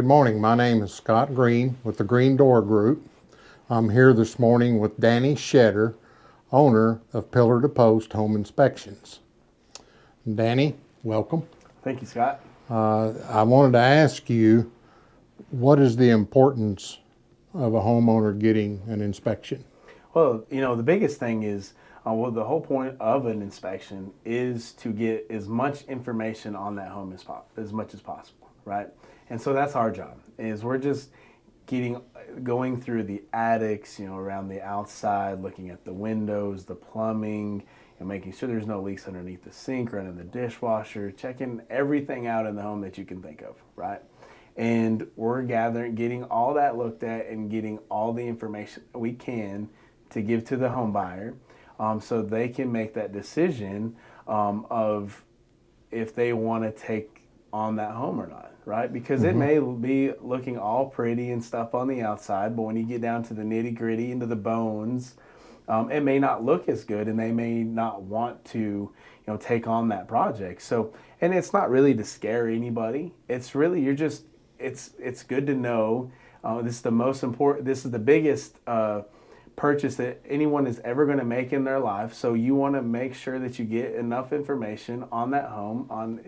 morning. My name is Scott Green with the Green Door Group. I'm here this morning with Danny Shetter, owner of Pillar to Post Home Inspections. Danny, welcome. Thank you, Scott. I wanted to ask you, what is the importance of a homeowner getting an inspection? Well, the biggest thing is, the whole point of an inspection is to get as much information on that home as much as possible, right? And so that's our job, is we're just going through the attics, around the outside, looking at the windows, the plumbing, and making sure there's no leaks underneath the sink or under the dishwasher, checking everything out in the home that you can think of, right? And we're getting all that looked at and getting all the information we can to give to the home buyer, so they can make that decision of if they want to take on that home or not, right? Because it may be looking all pretty and stuff on the outside, but when you get down to the nitty gritty, into the bones, it may not look as good, and they may not want to, take on that project. So, and it's not really to scare anybody. It's really, it's good to know. This is the most important. This is the biggest purchase that anyone is ever going to make in their life. So you want to make sure that you get enough information on that home,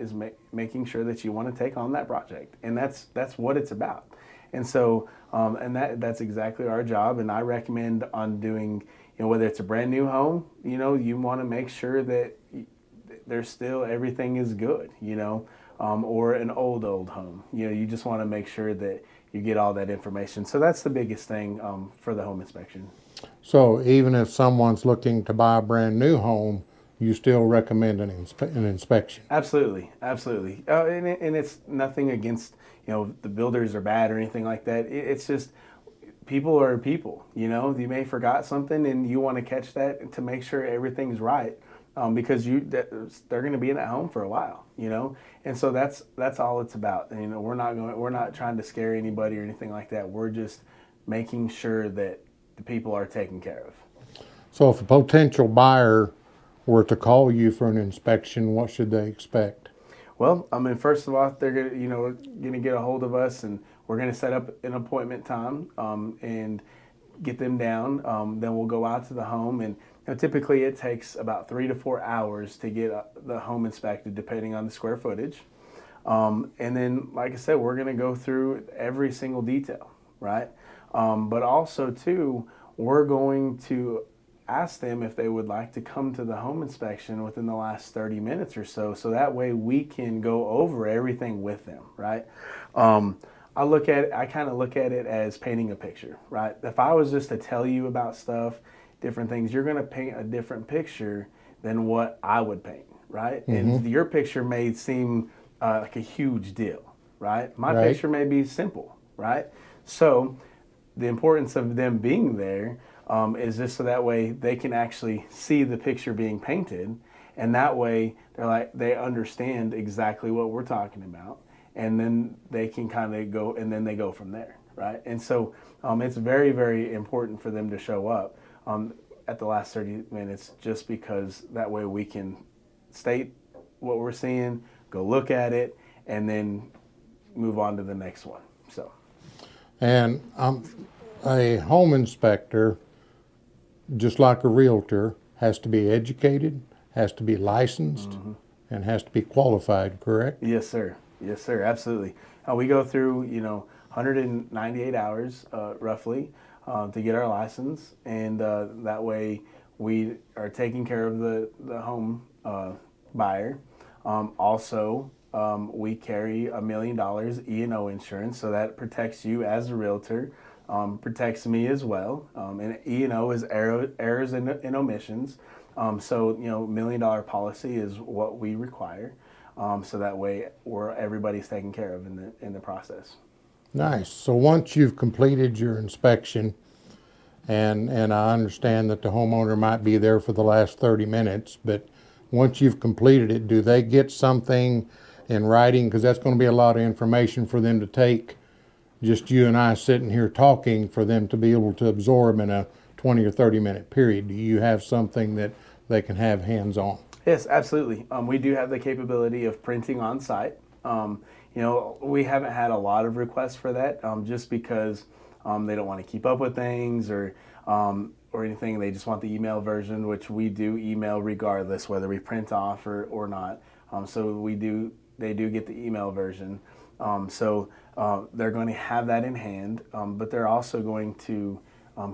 making sure that you want to take on that project, and that's what it's about. And so and that's exactly our job. And I recommend on doing, whether it's a brand new home, you want to make sure that there's still everything is good, or an old home, you just want to make sure that you get all that information. So that's the biggest thing for the home inspection. So even if someone's looking to buy a brand new home, you still recommend an inspection? Absolutely, absolutely. And it's nothing against, the builders are bad or anything like that. It's just, people are people, you may forgot something and you want to catch that to make sure everything's right, because they're going to be in that home for a while, and so that's all it's about. And, we're not trying to scare anybody or anything like that. We're just making sure that the people are taken care of. So if a potential buyer were to call you for an inspection, what should they expect? Well, first of all, they're gonna get a hold of us, and we're gonna set up an appointment time, and get them down. Then we'll go out to the home, and typically it takes about 3 to 4 hours to get the home inspected, depending on the square footage. And then, like I said, we're gonna go through every single detail, right? But also too, we're going to ask them if they would like to come to the home inspection within the last 30 minutes or so that way we can go over everything with them, right? I kind of look at it as painting a picture, right? If I was just to tell you about stuff, different things, you're going to paint a different picture than what I would paint, right? And your picture may seem like a huge deal, right? My picture may be simple, right? So the importance of them being there is just so that way they can actually see the picture being painted, and that way they understand exactly what we're talking about, and then they can kind of go, and then they go from there, right? And so it's very, very important for them to show up at the last 30 minutes, just because that way we can state what we're seeing, go look at it, and then move on to the next one. So. And a home inspector, just like a realtor, has to be educated, has to be licensed, and has to be qualified, correct? Yes, sir. Yes, sir. Absolutely. We go through, 198 hours roughly to get our license, and that way we are taking care of the home buyer. Also, we carry $1 million E&O insurance, so that protects you as a realtor, protects me as well. And E&O is errors and omissions. So, $1 million policy is what we require. So that way everybody's taken care of in the process. Nice. So once you've completed your inspection, and I understand that the homeowner might be there for the last 30 minutes, but once you've completed it, do they get something in writing? Because that's going to be a lot of information for them to take, just you and I sitting here talking, for them to be able to absorb in a 20 or 30 minute period. Do you have something that they can have hands-on? Yes, absolutely. We do have the capability of printing on site. You know, we haven't had a lot of requests for that, just because they don't want to keep up with things or anything. They just want the email version, which we do email regardless, whether we print off or not. So they do get the email version. They're going to have that in hand, but they're also going to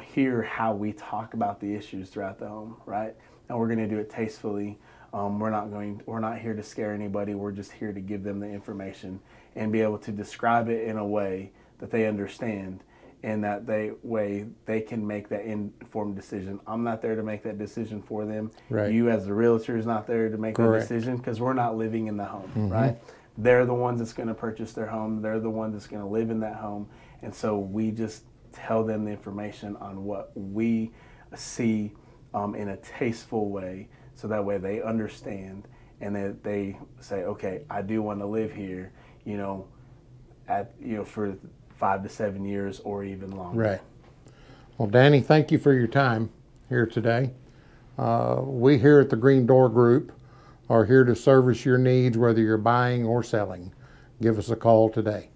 hear how we talk about the issues throughout the home, right? And we're going to do it tastefully. We're not here to scare anybody. We're just here to give them the information and be able to describe it in a way that they understand, and that they can make that informed decision. I'm not there to make that decision for them. Right. You as the realtor is not there to make Correct. that decision, because we're not living in the home, right? They're the ones that's going to purchase their home. They're the ones that's going to live in that home. And so we just tell them the information on what we see in a tasteful way, so that way they understand, and that they say, okay, I do want to live here, for 5 to 7 years or even longer. Right. Well, Danny, thank you for your time here today. We here at the Green Door Group are here to service your needs, whether you're buying or selling. Give us a call today.